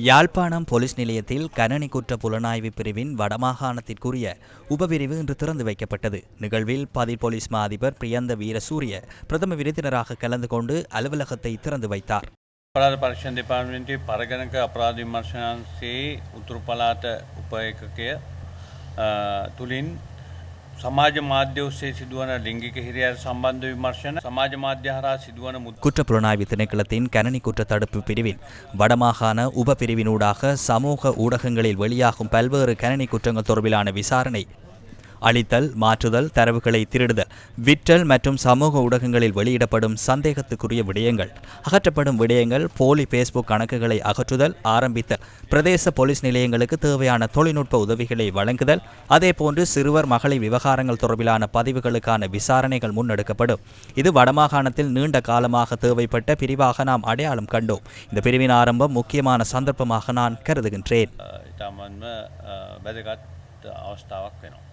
Yazhpanam police நிலையத்தில் கணனி குற்ற புலனாய்வு பிரிவின் வடமாகாணத்திற்குரிய உபபிரிவு இன்று திறந்து வைக்கப்பட்டது. நிகழ்வில் பதில் போலீஸ் மா அதிபர் பிரியந்த வீரசூரிய பிரதம விருந்தினராக கலந்து கொண்டு அலுவலகத்தை திறந்து வைத்தார். අපරාධ පරීක්ෂණ දෙපාර්තමේන්තුවේ පරගණක අපරාධ විමර්ශනාංශයේ උතුරු පළාත උප ඒකකය තුලින් සමාජ මාධ්‍ය ඔස්සේ සිදුවන ලිංගික හිරිහැර සම්බන්ධ විමර්ශන සමාජ මාධ්‍ය හරහා සිදුවන குற்ற புலனாய்வு திணைக்களத்தின் கணனி குற்ற தடுப்பு பிரிவின் வடமாகாண உப பிரிவினூடாக சமூக ஊடகங்களில் வெளியாகும் பல்வேறு கணனி குற்றங்கள் தொடர்பிலான விசாரணை அளித்தல், மாற்றுதல், தரவுகளை திருடுதல், விற்றல் மற்றும் சமூக ஊடகங்களில் வெளியிடப்படும் சந்தேகத்துக்குரிய விடயங்கள், அகற்றப்படும் விடயங்கள், போலி பேஸ்புக் கணக்குகளை அகற்றுதல், ஆரம்பித்தல், பிரதேச போலீஸ் நிலையங்களுக்கு தேவையான தொழில்நுட்ப உதவிகளை வழங்குதல், அதேபோன்று சிறுவர் மகளிர் விவகாரங்கள் தொடர்பிலான பதிவுகளுக்கான விசாரணைகள் முன்னெடுக்கப்படும். இது வடமாகாணத்தில் நீண்ட காலமாக தேவைப்பட்ட பிரிவாக நாம் அடையாளம் கண்டோம். இந்த பிரிவின் ஆரம்பம் முக்கியமான சந்தர்ப்பமாக நான் கருதுகின்றேன். අවස්ථාවක් වෙනවා.